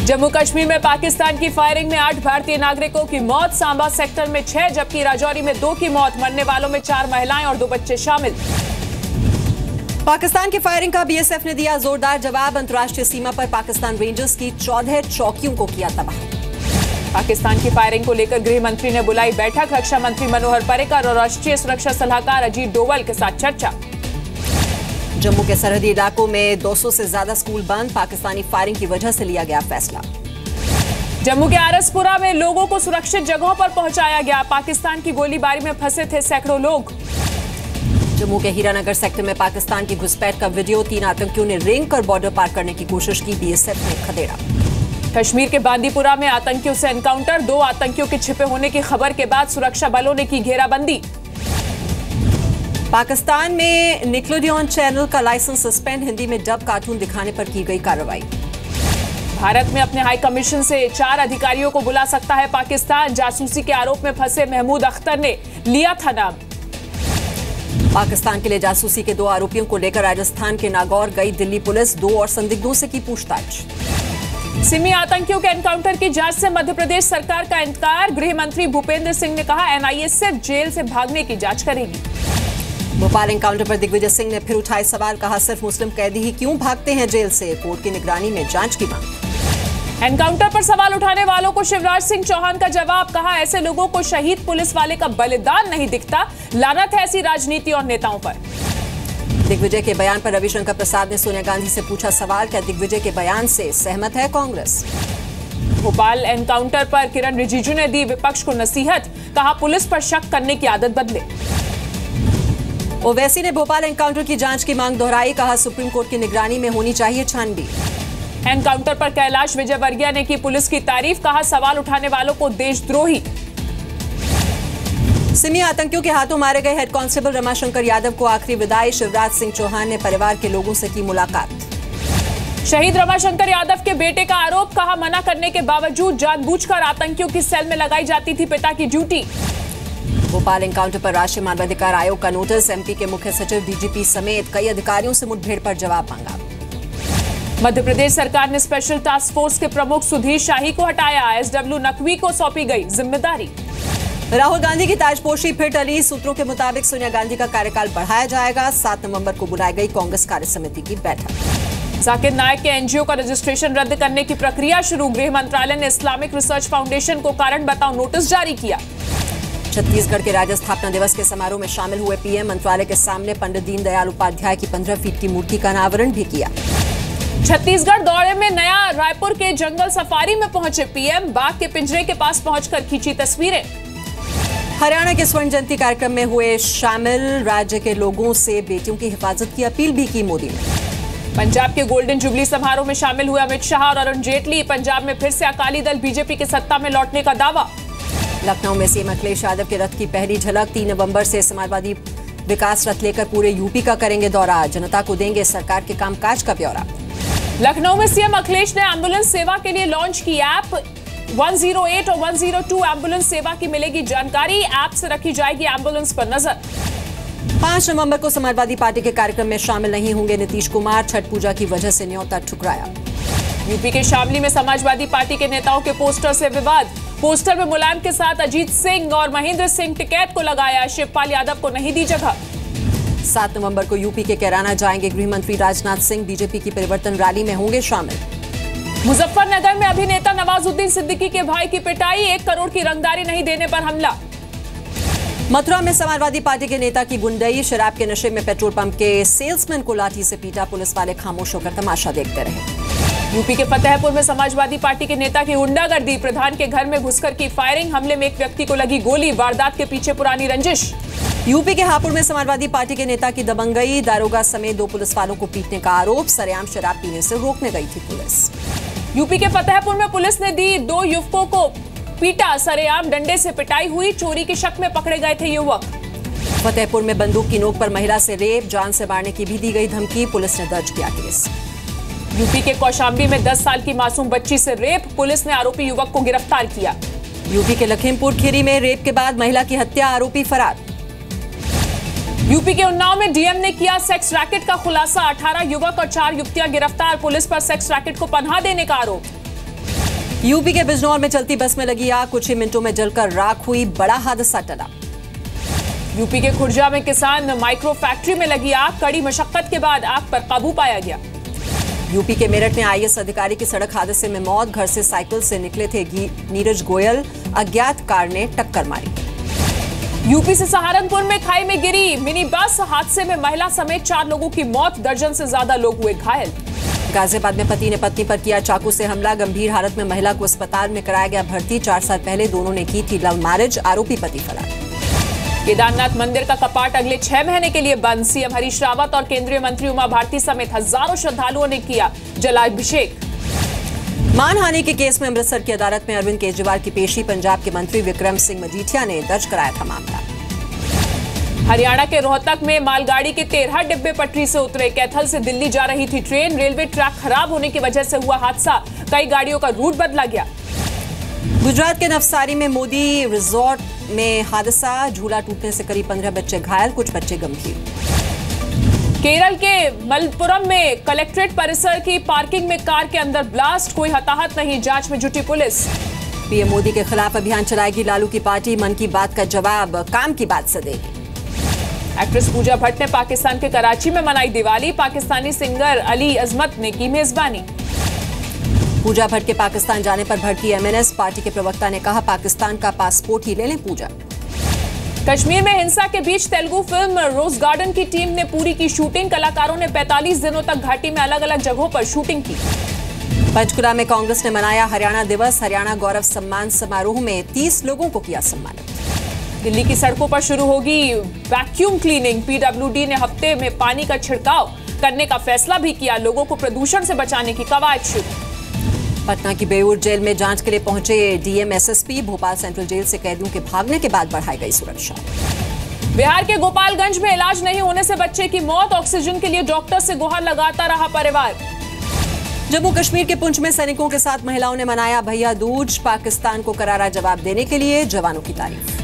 जम्मू कश्मीर में पाकिस्तान की फायरिंग में 8 भारतीय नागरिकों की मौत, सांबा सेक्टर में 6 जबकि राजौरी में 2 की मौत। मरने वालों में 4 महिलाएं और 2 बच्चे शामिल। पाकिस्तान की फायरिंग का बीएसएफ ने दिया जोरदार जवाब। अंतर्राष्ट्रीय सीमा पर पाकिस्तान रेंजर्स की 14 चौकियों को किया तबाह। पाकिस्तान की फायरिंग को लेकर गृह मंत्री ने बुलाई बैठक। रक्षा मंत्री मनोहर पर्रिकर और राष्ट्रीय सुरक्षा सलाहकार अजीत डोवल के साथ चर्चा। जम्मू के सरहदी इलाकों में 200 से ज्यादा स्कूल बंद, पाकिस्तानी फायरिंग की वजह से लिया गया फैसला। जम्मू के आरसपुरा में लोगों को सुरक्षित जगहों पर पहुंचाया गया, पाकिस्तान की गोलीबारी में फंसे थे सैकड़ों लोग। जम्मू के हीरानगर सेक्टर में पाकिस्तान की घुसपैठ का वीडियो, 3 आतंकियों ने रेंग कर बॉर्डर पार करने की कोशिश की, बीएसएफ ने खदेड़ा। कश्मीर के बांदीपुरा में आतंकियों से एनकाउंटर, 2 आतंकियों के छिपे होने की खबर के बाद सुरक्षा बलों ने की घेराबंदी। पाकिस्तान में निकलोडियन चैनल का लाइसेंस सस्पेंड, हिंदी में डब कार्टून दिखाने पर की गई कार्रवाई। भारत में अपने हाई कमीशन से 4 अधिकारियों को बुला सकता है पाकिस्तान, जासूसी के आरोप में फंसे महमूद अख्तर ने लिया था नाम। पाकिस्तान के लिए जासूसी के 2 आरोपियों को लेकर राजस्थान के नागौर गई दिल्ली पुलिस, 2 और संदिग्धों से की पूछताछ। सिमी आतंकियों के एनकाउंटर की जांच से मध्य प्रदेश सरकार का इंकार, गृह मंत्री भूपेंद्र सिंह ने कहा एनआईए सिर्फ जेल से भागने की जांच करेगी। भोपाल एनकाउंटर पर दिग्विजय सिंह ने फिर उठाए सवाल, कहा सिर्फ मुस्लिम कैदी ही क्यों भागते हैं जेल से, कोर्ट की निगरानी में जांच की मांग। एनकाउंटर पर सवाल उठाने वालों को शिवराज सिंह चौहान का जवाब, कहा ऐसे लोगों को शहीद पुलिस वाले का बलिदान नहीं दिखता, लानत है ऐसी राजनीति और नेताओं पर। दिग्विजय के बयान पर रविशंकर प्रसाद ने सोनिया गांधी से पूछा सवाल, क्या दिग्विजय के बयान से सहमत है कांग्रेस। भोपाल एनकाउंटर पर किरण रिजिजू ने दी विपक्ष को नसीहत, कहा पुलिस पर शक करने की आदत बदले। ओवैसी ने भोपाल एनकाउंटर की जांच की मांग दोहराई, कहा सुप्रीम कोर्ट की निगरानी में होनी चाहिए छानबीन। एनकाउंटर पर कैलाश विजयवर्गीय ने की पुलिस की तारीफ, कहा सवाल उठाने वालों को देशद्रोही। सिमी आतंकियों के हाथों मारे गए हेड कांस्टेबल रमाशंकर यादव को आखिरी विदाई, शिवराज सिंह चौहान ने परिवार के लोगों से की मुलाकात। शहीद रमाशंकर यादव के बेटे का आरोप, कहा मना करने के बावजूद जानबूझकर आतंकियों की सेल में लगाई जाती थी पिता की ड्यूटी। भोपाल एनकाउंटर पर राष्ट्रीय मानवाधिकार आयोग का नोटिस, एमपी के मुख्य सचिव डीजीपी समेत कई अधिकारियों से मुठभेड़ पर जवाब मांगा। मध्य प्रदेश सरकार ने स्पेशल टास्क फोर्स के प्रमुख सुधीर शाही को हटाया, एसडब्ल्यू नकवी को सौंपी गई जिम्मेदारी। राहुल गांधी की ताजपोशी फिर टली, सूत्रों के मुताबिक सोनिया गांधी का कार्यकाल बढ़ाया जाएगा, 7 नवंबर को बुलाई गई कांग्रेस कार्य समिति की बैठक। जाकिर नायक के एनजीओ का रजिस्ट्रेशन रद्द करने की प्रक्रिया शुरू, गृह मंत्रालय ने इस्लामिक रिसर्च फाउंडेशन को कारण बताओ नोटिस जारी किया। छत्तीसगढ़ के राज्य स्थापना दिवस के समारोह में शामिल हुए पीएम, मंत्रालय के सामने पंडित दीनदयाल उपाध्याय की 15 फीट की मूर्ति का अनावरण भी किया। छत्तीसगढ़ दौरे में नया रायपुर के जंगल सफारी में पहुंचे पीएम, बाघ के पिंजरे के पास पहुंचकर खींची तस्वीरें। हरियाणा के स्वर्ण जयंती कार्यक्रम में हुए शामिल, राज्य के लोगों से बेटियों की हिफाजत की अपील भी की मोदी ने। पंजाब के गोल्डन जुबली समारोह में शामिल हुए अमित शाह और अरुण जेटली, पंजाब में फिर से अकाली दल बीजेपी के सत्ता में लौटने का दावा। लखनऊ में सीएम अखिलेश यादव के रथ की पहली झलक, 3 नवंबर से समाजवादी विकास रथ लेकर पूरे यूपी का करेंगे दौरा, जनता को देंगे सरकार के कामकाज का ब्यौरा। लखनऊ में सीएम अखिलेश ने एम्बुलेंस सेवा के लिए लॉन्च की ऐप, 108 और 102 एम्बुलेंस सेवा की मिलेगी जानकारी, ऐप से रखी जाएगी एम्बुलेंस पर नजर। 5 नवंबर को समाजवादी पार्टी के कार्यक्रम में शामिल नहीं होंगे नीतीश कुमार, छठ पूजा की वजह से न्योता ठुकराया। यूपी के शामली में समाजवादी पार्टी के नेताओं के पोस्टर से विवाद, पोस्टर में मुलायम के साथ अजीत सिंह और महेंद्र सिंह टिकैत को लगाया, शिवपाल यादव को नहीं दी जगह। 7 नवंबर को यूपी के कैराना जाएंगे गृह मंत्री राजनाथ सिंह, बीजेपी की परिवर्तन रैली में होंगे शामिल। मुजफ्फरनगर में अभिनेता नवाजुद्दीन सिद्दीकी के भाई की पिटाई, 1 करोड़ की रंगदारी नहीं देने पर हमला। मथुरा में समाजवादी पार्टी के नेता की गुंडई, शराब के नशे में पेट्रोल पंप के सेल्समैन को लाठी से पीटा, पुलिस वाले खामोश होकर तमाशा देखते रहे। यूपी के फतेहपुर में समाजवादी पार्टी के नेता की गुंडागर्दी, प्रधान के घर में घुसकर की फायरिंग, हमले में एक व्यक्ति को लगी गोली, वारदात के पीछे पुरानी रंजिश। यूपी के हापुड़ में समाजवादी पार्टी के नेता की दबंगई, दारोगा समेत 2 पुलिस वालों को पीटने का आरोप, सरेआम शराब पीने से रोकने गई थी पुलिस। यूपी के फतेहपुर में पुलिस ने दी 2 युवकों को पीटा, सरेआम डंडे से पिटाई हुई, चोरी के शक में पकड़े गए थे युवक। फतेहपुर में बंदूक की नोक पर महिला से रेप, जान से मारने की भी दी गई धमकी, पुलिस ने दर्ज किया केस। यूपी के कौशाम्बी में 10 साल की मासूम बच्ची से रेप, पुलिस ने आरोपी युवक को गिरफ्तार किया। यूपी के लखीमपुर खीरी में रेप के बाद महिला की हत्या, आरोपी फरार। यूपी के उन्नाव में डीएम ने किया सेक्स रैकेट का खुलासा, 18 युवक और 4 युवतियां गिरफ्तार, पुलिस पर सेक्स रैकेट को पनाह देने का आरोप। यूपी के बिजनौर में चलती बस में लगी आग, कुछ ही मिनटों में जलकर राख हुई, बड़ा हादसा टला। यूपी के खुर्जा में किसान माइक्रो फैक्ट्री में लगी आग, कड़ी मशक्कत के बाद आग पर काबू पाया गया। यूपी के मेरठ में आईएएस अधिकारी की सड़क हादसे में मौत, घर से साइकिल से निकले थे नीरज गोयल, अज्ञात कार ने टक्कर मारी। यूपी से सहारनपुर में खाई में गिरी मिनी बस, हादसे में महिला समेत 4 लोगों की मौत, दर्जन से ज्यादा लोग हुए घायल। गाजियाबाद में पति ने पत्नी पर किया चाकू से हमला, गंभीर हालत में महिला को अस्पताल में कराया गया भर्ती। 4 साल पहले दोनों ने की थी लव मैरिज, आरोपी पति फरार। केदारनाथ मंदिर का कपाट अगले 6 महीने के लिए बंद, सीएम हरीश रावत और केंद्रीय मंत्री उमा भारती समेत हजारों श्रद्धालुओं ने किया जलाभिषेक। मानहानि के केस में अमृतसर की अदालत में अरविंद केजरीवाल की पेशी, पंजाब के मंत्री विक्रम सिंह मजीठिया ने दर्ज कराया था मामला। हरियाणा के रोहतक में मालगाड़ी के 13 डिब्बे पटरी से उतरे, कैथल से दिल्ली जा रही थी ट्रेन, रेलवे ट्रैक खराब होने की वजह से हुआ हादसा, कई गाड़ियों का रूट बदला गया। गुजरात के नवसारी में मोदी रिजॉर्ट में हादसा, झूला टूटने से करीब 15 बच्चे घायल, कुछ बच्चे गंभीर। केरल के मलप्पुरम में कलेक्ट्रेट परिसर की पार्किंग में कार के अंदर ब्लास्ट, कोई हताहत नहीं, जांच में जुटी पुलिस। पीएम मोदी के खिलाफ अभियान चलाएगी लालू की पार्टी, मन की बात का जवाब काम की बात से देगी। एक्ट्रेस पूजा भट्ट ने पाकिस्तान के कराची में मनाई दिवाली, पाकिस्तानी सिंगर अली अजमत ने की मेजबानी। पूजा भट्ट के पाकिस्तान जाने पर भड़की एमएनएस, पार्टी के प्रवक्ता ने कहा पाकिस्तान का पासपोर्ट ही ले लें पूजा। कश्मीर में हिंसा के बीच तेलुगु फिल्म रोज गार्डन की टीम ने पूरी की शूटिंग, कलाकारों ने 45 दिनों तक घाटी में अलग अलग जगहों पर शूटिंग की। पंचकुला में कांग्रेस ने मनाया हरियाणा दिवस, हरियाणा गौरव सम्मान समारोह में 30 लोगों को किया सम्मानित। दिल्ली की सड़कों पर शुरू होगी वैक्यूम क्लीनिंग, पीडब्ल्यूडी ने हफ्ते में पानी का छिड़काव करने का फैसला भी किया, लोगों को प्रदूषण से बचाने की कवायद शुरू। पटना की बेऊर जेल में जांच के लिए पहुंचे DM SSP, Bhopal central jail से कैदियों के भागने के बाद बढ़ाई गई सुरक्षा। बिहार के गोपालगंज में इलाज नहीं होने से बच्चे की मौत, ऑक्सीजन के लिए डॉक्टर से गुहार लगाता रहा परिवार। जम्मू कश्मीर के पुंछ में सैनिकों के साथ महिलाओं ने मनाया भैया दूज, पाकिस्तान को करारा जवाब देने के लिए जवानों की तारीफ।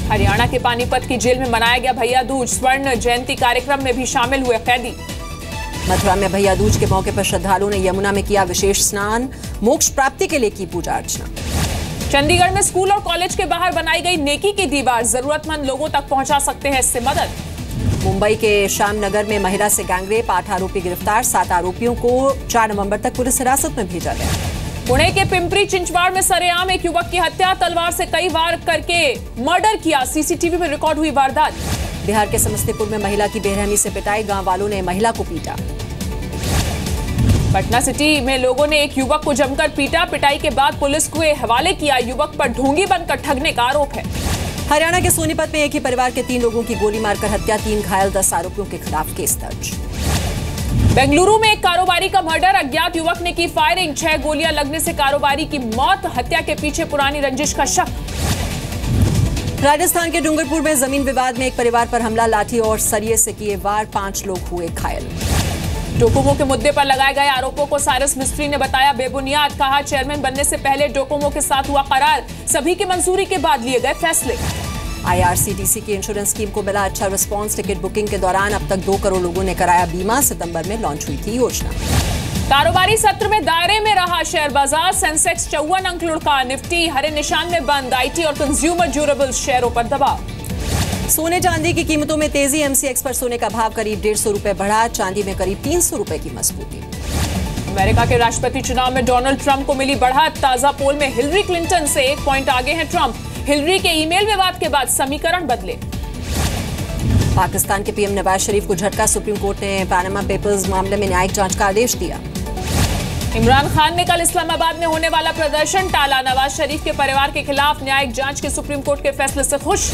हरियाणा के पानीपत की जेल में मनाया गया भैया दूज, स्वर्ण जयंती कार्यक्रम में भी शामिल हुए कैदी। मथुरा में भैया दूज के मौके पर श्रद्धालुओं ने यमुना में किया विशेष स्नान, मोक्ष प्राप्ति के लिए की पूजा अर्चना। चंडीगढ़ में स्कूल और कॉलेज के बाहर बनाई गई नेकी की दीवार, जरूरतमंद लोगों तक पहुंचा सकते हैं इससे मदद। मुंबई के श्यामनगर में महिला से गैंगरेप, 8 आरोपी गिरफ्तार, 7 आरोपियों को 4 नवंबर तक पुलिस हिरासत में भेजा गया। पुणे के पिंपरी चिंचवाड़ में सरेआम एक युवक की हत्या, तलवार से कई वार करके मर्डर किया, सीसीटीवी में रिकॉर्ड हुई वारदात। बिहार के समस्तीपुर में महिला की बेरहमी से पिटाई, गांव वालों ने महिला को पीटा। पटना सिटी में लोगों ने एक युवक को जमकर पीटा, पिटाई के बाद पुलिस को हवाले किया, युवक पर ढोंगी बनकर ठगने का आरोप है। हरियाणा के सोनीपत में एक ही परिवार के 3 लोगों की गोली मारकर हत्या, 3 घायल, 10 आरोपियों के खिलाफ केस दर्ज। बेंगलुरु में एक कारोबारी का मर्डर, अज्ञात युवक ने की फायरिंग, 6 गोलियां लगने से कारोबारी की मौत, हत्या के पीछे पुरानी रंजिश का शक। राजस्थान के डूंगरपुर में जमीन विवाद में एक परिवार पर हमला, लाठी और सरिये से किए वार, 5 लोग हुए घायल। डोकोमो के मुद्दे पर लगाए गए आरोपों को साइरस मिस्त्री ने बताया बेबुनियाद, कहा चेयरमैन बनने से पहले डोकोमो के साथ हुआ करार, सभी की मंजूरी के बाद लिए गए फैसले। आईआरसीटीसी की इंश्योरेंस स्कीम को मिला अच्छा रिस्पांस, टिकट बुकिंग के दौरान अब तक 2 करोड़ लोगों ने कराया बीमा, सितंबर में लॉन्च हुई थी योजना। कारोबारी सत्र में दायरे में रहा शेयर बाजार, सेंसेक्स 54 अंक लुढ़का, निफ्टी हरे निशान में बंद, आईटी और कंज्यूमर ड्यूरेबल्स शेयरों पर दबाव। सोने चांदी की कीमतों में तेजी, एमसीएक्स पर सोने का भाव करीब 150 रुपए बढ़ा, चांदी में करीब 300 रुपए की मजबूती। अमेरिका के राष्ट्रपति चुनाव में डोनाल्ड ट्रंप को मिली बढ़त, ताजा पोल में हिलरी क्लिंटन से 1 पॉइंट आगे हैं ट्रंप, हिलरी के ईमेल विवाद के बाद समीकरण बदले। पाकिस्तान के पीएम नवाज शरीफ को झटका, सुप्रीम कोर्ट ने पैनामा पेपर्स मामले में न्यायिक जांच का आदेश दिया। इमरान खान ने कल इस्लामाबाद में होने वाला प्रदर्शन टाला, नवाज शरीफ के परिवार के खिलाफ न्यायिक जांच के सुप्रीम कोर्ट के फैसले से खुश।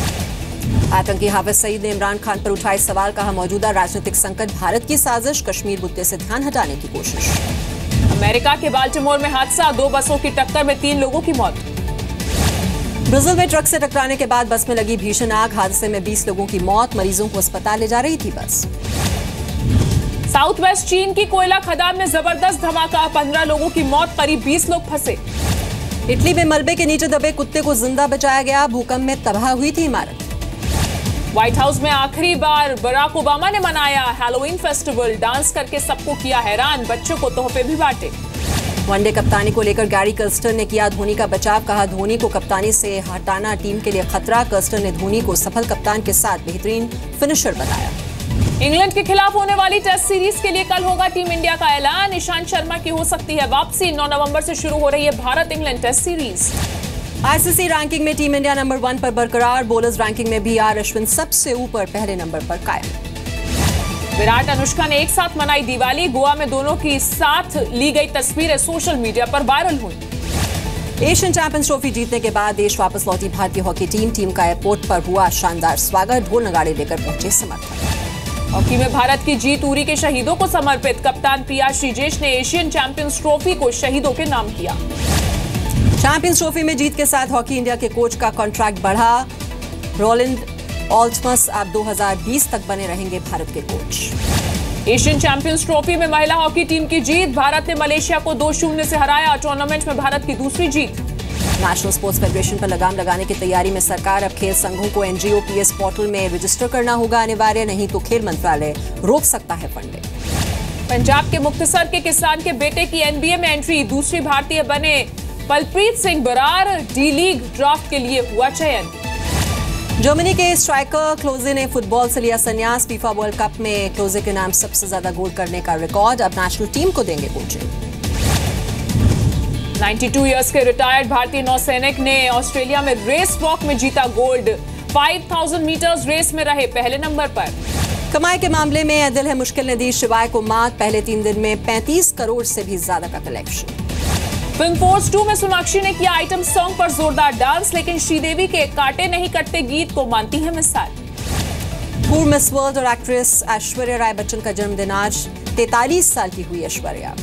आतंकी हाफिज सईद ने इमरान खान पर उठाए सवाल, कहा मौजूदा राजनीतिक संकट भारत की साजिश, कश्मीर मुद्दे से ध्यान हटाने की कोशिश। अमेरिका के बाल्टीमोर में हादसा, 2 बसों की टक्कर में 3 लोगों की मौत। ब्राजील में ट्रक से टकराने के बाद बस में लगी भीषण आग, हादसे में 20 लोगों की मौत, मरीजों को अस्पताल ले जा रही थी बस। साउथ वेस्ट चीन की कोयला खदान में जबरदस्त धमाका, 15 लोगों की मौत, करीब 20 लोग फंसे। इटली में मलबे के नीचे दबे कुत्ते को जिंदा बचाया गया, भूकंप में तबाह हुई थी इमारत। व्हाइट हाउस में आखिरी बार बराक ओबामा ने मनाया हैलोवीन फेस्टिवल, डांस करके सबको किया हैरान, बच्चों को तोहफे भी बांटे। वनडे कप्तानी को लेकर गैरी कर्स्टन ने किया धोनी का बचाव, कहा धोनी को कप्तानी से हटाना टीम के लिए खतरा। कर्स्टन ने धोनी को सफल कप्तान के साथ बेहतरीन फिनिशर बताया। इंग्लैंड के खिलाफ होने वाली टेस्ट सीरीज के लिए कल होगा टीम इंडिया का ऐलान। ईशांत शर्मा की हो सकती है वापसी। 9 नवंबर से शुरू हो रही है Bharat England test series. ICC ranking में टीम इंडिया नंबर 1 पर बरकरार। बॉलर्स रैंकिंग में भी आर अश्विन सबसे ऊपर, पहले नंबर पर कायम। विराट अनुष्का ने एक साथ मनाई दिवाली। गोवा में दोनों की साथ ली गई तस्वीरें सोशल मीडिया पर वायरल हुई। एशियन चैंपियंस ट्रॉफी जीतने के बाद देश वापस लौटी भारतीय हॉकी टीम का एयरपोर्ट पर हुआ शानदार स्वागत। ढोल नगाड़े लेकर पहुंचे समर्थक। हॉकी में भारत की जीत उरी के शहीदों को समर्पित। कप्तान पीआर श्रीजेश ने एशियन चैंपियंस ट्रॉफी को शहीदों के नाम किया। चैंपियंस ट्रॉफी में जीत के साथ हॉकी इंडिया के कोच का कॉन्ट्रैक्ट बढ़ा। रोलिंड ऑल्टमस अब 2020 तक बने रहेंगे भारत के कोच। एशियन चैंपियंस ट्रॉफी में महिला हॉकी टीम की जीत। भारत ने मलेशिया को 2-0 से हराया। टूर्नामेंट में भारत की दूसरी जीत। नेशनल स्पोर्ट्स फेडरेशन पर लगाम लगाने की तैयारी में सरकार। अब खेल संघों को एनजीओ पीएस पोर्टल में रजिस्टर करना होगा अनिवार्य, नहीं तो खेल मंत्रालय रोक सकता है फंडिंग। पंजाब के मुक्तसर के किसान के बेटे की एनबीए में एंट्री। दूसरी भारतीय बने Palpreet Singh Brar. D league draft के लिए हुआ चयन। जर्मनी के स्ट्राइकर क्लोजे ने फुटबॉल से लिया संन्यास। फीफा वर्ल्ड कप में क्लोजे के नाम सबसे ज्यादा गोल करने का रिकॉर्ड। अब नेशनल टीम को देंगे कोचिंग। 92 इयर्स के रिटायर्ड भारतीय नौसैनिक ने ऑस्ट्रेलिया में रेस वॉक में जीता गोल्ड। 5000 मीटर्स रेस में रहे पहले नंबर पर। कमाई के मामले में दिल है मुश्किल ने दी शिवाय को मात। पहले 3 दिन में 35 करोड़ से भी ज्यादा का कलेक्शन। फिल्म फोर्स 2 में सोनाक्षी ने किया आइटम सॉन्ग पर जोरदार डांस, लेकिन श्रीदेवी के काटे नहीं कटते गीत को मानती है मिसाल। पूर्व मिस वर्ल्ड और एक्ट्रेस ऐश्वर्या राय बच्चन का जन्मदिन आज। 43 साल की हुई ऐश्वर्या।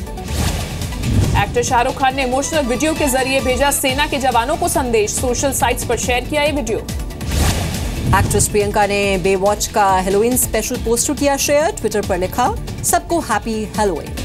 एक्टर शाहरुख खान ने इमोशनल वीडियो के जरिए भेजा सेना के जवानों को संदेश। सोशल साइट्स पर शेयर किया ये वीडियो। एक्ट्रेस प्रियंका ने बेवॉच का हैलोवीन स्पेशल पोस्टर किया शेयर। ट्विटर पर लिखा सबको हैप्पी हैलोवीन।